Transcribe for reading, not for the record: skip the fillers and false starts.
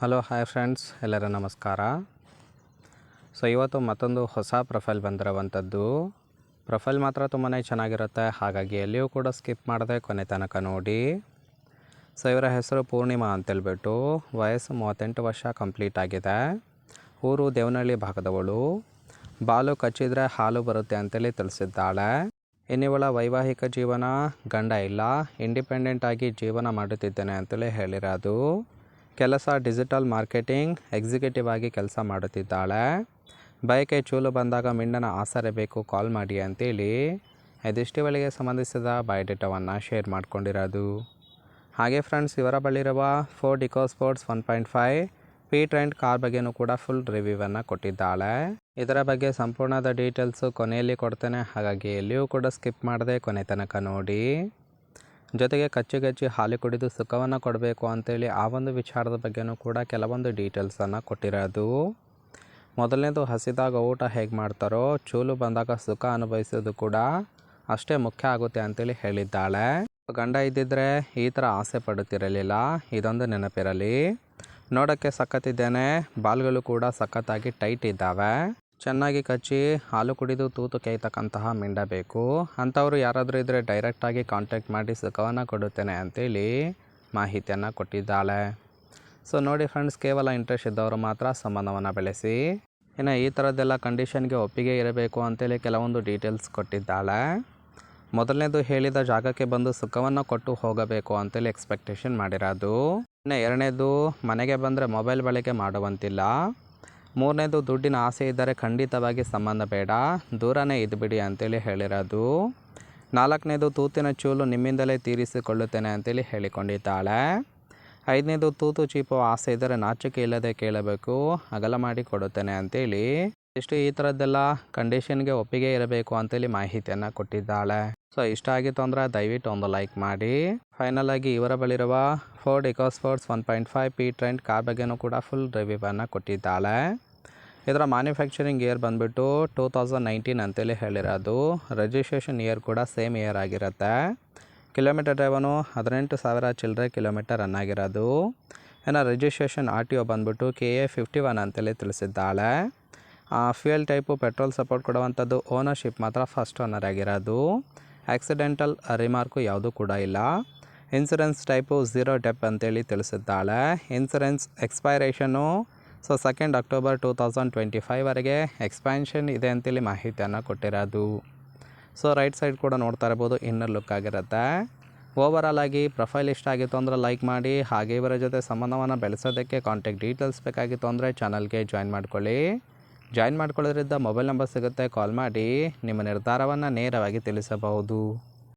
Hello hi friends, ಎಲ್ಲರ ನಮಸ್ಕಾರ. ಇವತ್ತು ಮತ್ತೊಂದು ಹೊಸ ಪ್ರೊಫೈಲ್ ಬಂದಿರುವಂಥದ್ದು. ಪ್ರೊಫೈಲ್ ಮಾತ್ರ ತುಂಬಾ ಚೆನ್ನಾಗಿರುತ್ತೆ, ಹಾಗಾಗಿ ಎಲ್ಲಿಯೂ ಕೂಡ ಸ್ಕಿಪ್ ಮಾಡದೆ ಕೊನೆ ತನಕ ನೋಡಿ. ಇವರ ಹೆಸರು ಪೂರ್ಣಿಮಾ ಅಂತೇಳ್ಬಿಟ್ಟು, ವಯಸ್ಸು 38 ವರ್ಷ ಕಂಪ್ಲೀಟ್ ಆಗಿದೆ. ಊರು ದೇವನಹಳ್ಳಿ ಭಾಗದವಳು. ಬಾಲು ಕಚ್ಚಿದ್ರೆ ಹಾಲು ಬರುತ್ತೆ ಅಂತೇಳಿ ತಿಳಿಸಿದ್ದಾಳೆ. ಇನ್ನಿವಳ ವೈವಾಹಿಕ ಜೀವನ, ಗಂಡ ಇಲ್ಲ, ಇಂಡಿಪೆಂಡೆಂಟ್ ಆಗಿ ಜೀವನ ಮಾಡುತ್ತಿದ್ದೇನೆ ಅಂತೇಳಿ ಹೇಳಿರೋದು. ಕೆಲಸ ಡಿಜಿಟಲ್ ಮಾರ್ಕೆಟಿಂಗ್ ಎಕ್ಸಿಕ್ಯೂಟಿವ್ ಆಗಿ ಕೆಲಸ ಮಾಡುತ್ತಿದ್ದಾಳೆ. ಬಯಕೆ ಚೂಲು ಬಂದಾಗ ಮಿಂಡನ ಆಸರೆ ಬೇಕು, ಕಾಲ್ ಮಾಡಿ ಅಂತೇಳಿ ಇದಿಷ್ಟುವಳಿಗೆ ಸಂಬಂಧಿಸಿದ ಬಯೋಡೇಟಾವನ್ನು ಶೇರ್ ಮಾಡ್ಕೊಂಡಿರೋದು. ಹಾಗೆ ಫ್ರೆಂಡ್ಸ್, ಇವರ ಬಳಿರುವ ಫೋರ್ಡ್ ಇಕೋಸ್ಪೋರ್ಟ್ಸ್ 1.5 ಪಿ ಟ್ರೆಂಡ್ ಕಾರ್ ಬಗ್ಗೆಯೂ ಕೂಡ ಫುಲ್ ರಿವ್ಯೂವನ್ನು ಕೊಟ್ಟಿದ್ದಾಳೆ. ಇದರ ಬಗ್ಗೆ ಸಂಪೂರ್ಣದ ಡೀಟೇಲ್ಸು ಕೊನೆಯಲ್ಲಿ ಕೊಡ್ತೇನೆ, ಹಾಗಾಗಿ ಎಲ್ಲಿಯೂ ಕೂಡ ಸ್ಕಿಪ್ ಮಾಡದೆ ಕೊನೆ ತನಕ ನೋಡಿ. ಜೊತೆಗೆ ಕಚ್ಚಿ ಹಾಲು ಕುಡಿದು ಸುಖವನ್ನು ಕೊಡಬೇಕು ಅಂತೇಳಿ ಆ ಒಂದು ವಿಚಾರದ ಬಗ್ಗೆಯೂ ಕೂಡ ಕೆಲವೊಂದು ಡೀಟೇಲ್ಸನ್ನು ಕೊಟ್ಟಿರೋದು. ಮೊದಲನೇದು, ಹಸಿದಾಗ ಊಟ ಹೇಗೆ ಮಾಡ್ತಾರೋ ಚೂಲು ಬಂದಾಗ ಸುಖ ಅನುಭವಿಸೋದು ಕೂಡ ಅಷ್ಟೇ ಮುಖ್ಯ ಆಗುತ್ತೆ ಅಂತೇಳಿ ಹೇಳಿದ್ದಾಳೆ. ಗಂಡ ಇದ್ದಿದ್ರೆ ಈ ಥರ ಆಸೆ ಪಡುತ್ತಿರಲಿಲ್ಲ, ಇದೊಂದು ನೆನಪಿರಲಿ. ನೋಡೋಕ್ಕೆ ಸಖತ್ತಿದ್ದೇನೆ, ಬಾಲ್ಗಳು ಕೂಡ ಸಖತ್ತಾಗಿ ಟೈಟ್ ಇದ್ದಾವೆ. ಚೆನ್ನಾಗಿ ಕಚ್ಚಿ ಹಾಲು ಕುಡಿದು ತೂತು ಕೇಯ್ತಕ್ಕಂತಹ ಮಿಂಡ ಬೇಕು. ಅಂಥವ್ರು ಯಾರಾದರೂ ಇದ್ದರೆ ಡೈರೆಕ್ಟಾಗಿ ಕಾಂಟ್ಯಾಕ್ಟ್ ಮಾಡಿ ಸುಖವನ್ನು ಕೊಡುತ್ತೇನೆ ಅಂತೇಳಿ ಮಾಹಿತಿಯನ್ನು ಕೊಟ್ಟಿದ್ದಾಳೆ. ನೋಡಿ ಫ್ರೆಂಡ್ಸ್, ಕೇವಲ ಇಂಟ್ರೆಸ್ಟ್ ಇದ್ದವರು ಮಾತ್ರ ಸಂಬಂಧವನ್ನು ಬೆಳೆಸಿ. ಇನ್ನು ಈ ಥರದ್ದೆಲ್ಲ ಕಂಡೀಷನ್ಗೆ ಒಪ್ಪಿಗೆ ಇರಬೇಕು ಅಂತೇಳಿ ಕೆಲವೊಂದು ಡೀಟೇಲ್ಸ್ ಕೊಟ್ಟಿದ್ದಾಳೆ. ಮೊದಲನೇದು, ಹೇಳಿದ ಜಾಗಕ್ಕೆ ಬಂದು ಸುಖವನ್ನು ಕೊಟ್ಟು ಹೋಗಬೇಕು ಅಂತೇಳಿ ಎಕ್ಸ್ಪೆಕ್ಟೇಷನ್ ಮಾಡಿರೋದು. ಇನ್ನು ಎರಡನೇದು, ಮನೆಗೆ ಬಂದರೆ ಮೊಬೈಲ್ ಬಳಕೆ ಮಾಡುವಂತಿಲ್ಲ. ಮೂರನೇದು, ದುಡ್ಡಿನ ಆಸೆ ಇದ್ದರೆ ಖಂಡಿತವಾಗಿ ಸಂಬಂಧ ಬೇಡ, ದೂರನೇ ಇದ್ಬಿಡಿ ಅಂತೇಳಿ ಹೇಳಿರೋದು. ನಾಲ್ಕನೇದು, ತೂತಿನ ಚೂಲು ನಿಮ್ಮಿಂದಲೇ ತೀರಿಸಿಕೊಳ್ಳುತ್ತೇನೆ ಅಂತೇಳಿ ಹೇಳಿಕೊಂಡಿದ್ದಾಳೆ. ಐದನೇದು, ತೂತು ಚೀಪುವ ಆಸೆ ಇದ್ದರೆ ನಾಚಿಕೆ ಇಲ್ಲದೆ ಕೇಳಬೇಕು, ಅಗಲ ಮಾಡಿ ಕೊಡುತ್ತೇನೆ ಅಂತೇಳಿ ಈ ಥರದ್ದೆಲ್ಲ ಕಂಡೀಷನ್ಗೆ ಒಪ್ಪಿಗೆ ಇರಬೇಕು ಅಂತೇಳಿ ಮಾಹಿತಿಯನ್ನು ಕೊಟ್ಟಿದ್ದಾಳೆ. ಇಷ್ಟ ಆಗಿತ್ತು ಅಂದರೆ ದಯವಿಟ್ಟು ಒಂದು ಲೈಕ್ ಮಾಡಿ. ಫೈನಲ್ ಆಗಿ ಇವರ ಬಳಿರುವ ಫೋರ್ಡ್ ಇಕೋಸ್ಪೋರ್ಟ್ಸ್ 1.5 ಪಿ ಟ್ರೆಂಡ್ ಕಾರ್ ಬಗ್ಗೆಯೂ ಕೂಡ ಫುಲ್ ರಿವ್ಯೂವನ್ನು ಕೊಟ್ಟಿದ್ದಾಳೆ. ಇದರ ಮ್ಯಾನುಫ್ಯಾಕ್ಚರಿಂಗ್ ಇಯರ್ ಬಂದುಬಿಟ್ಟು 2019 ಅಂತೇಳಿ ಹೇಳಿರೋದು. ರಿಜಿಸ್ಟ್ರೇಷನ್ ಇಯರ್ ಕೂಡ ಸೇಮ್ ಇಯರ್ ಆಗಿರುತ್ತೆ. ಕಿಲೋಮೀಟರ್ ಡ್ರೈವನು 18,000 ಚಿಲ್ಲರೆ ಕಿಲೋಮೀಟರ್ ರನ್ ಆಗಿರೋದು. ಇನ್ನು ರಿಜಿಸ್ಟ್ರೇಷನ್ RTO ಬಂದುಬಿಟ್ಟು KA 51 ಅಂತೇಳಿ ತಿಳಿಸಿದ್ದಾಳೆ. ಫ್ಯೂಯಲ್ ಟೈಪು ಪೆಟ್ರೋಲ್ ಸಪೋರ್ಟ್ ಕೊಡುವಂಥದ್ದು. ಓನರ್ಶಿಪ್ ಮಾತ್ರ ಫಸ್ಟ್ ಓನರ್ ಆಗಿರೋದು. ಆಕ್ಸಿಡೆಂಟಲ್ ರಿಮಾರ್ಕು ಯಾವುದೂ ಕೂಡ ಇಲ್ಲ. ಇನ್ಸೂರೆನ್ಸ್ ಟೈಪು 0 ಡೆಪ್ ಅಂತೇಳಿ ತಿಳಿಸಿದ್ದಾಳೆ. ಇನ್ಸೂರೆನ್ಸ್ ಎಕ್ಸ್ಪೈರೇಷನು 2 ಅಕ್ಟೋಬರ್ 2025ವರೆಗೆ ಎಕ್ಸ್ಪ್ಯಾನ್ಷನ್ ಇದೆ ಅಂತೇಳಿ ಮಾಹಿತಿಯನ್ನು ಕೊಟ್ಟಿರೋದು. ರೈಟ್ ಸೈಡ್ ಕೂಡ ನೋಡ್ತಾ ಇರ್ಬೋದು, ಇನ್ನರ್ ಲುಕ್ ಆಗಿರುತ್ತೆ. ಓವರಾಲ್ ಆಗಿ ಪ್ರೊಫೈಲ್ ಇಷ್ಟ ಆಗಿತ್ತು ಅಂದರೆ ಲೈಕ್ ಮಾಡಿ. ಹಾಗೆ ಇವರ ಜೊತೆ ಸಂಬಂಧವನ್ನು ಬೆಳೆಸೋದಕ್ಕೆ ಕಾಂಟ್ಯಾಕ್ಟ್ ಡೀಟೇಲ್ಸ್ ಬೇಕಾಗಿತ್ತು ಅಂದರೆ ಚಾನಲ್ಗೆ ಜಾಯಿನ್ ಮಾಡ್ಕೊಳ್ಳಿ. ಜಾಯಿನ್ ಮಾಡ್ಕೊಳ್ಳೋದ್ರಿಂದ ಮೊಬೈಲ್ ನಂಬರ್ ಸಿಗುತ್ತೆ, ಕಾಲ್ ಮಾಡಿ ನಿಮ್ಮ ನಿರ್ಧಾರವನ್ನು ನೇರವಾಗಿ ತಿಳಿಸಬಹುದು.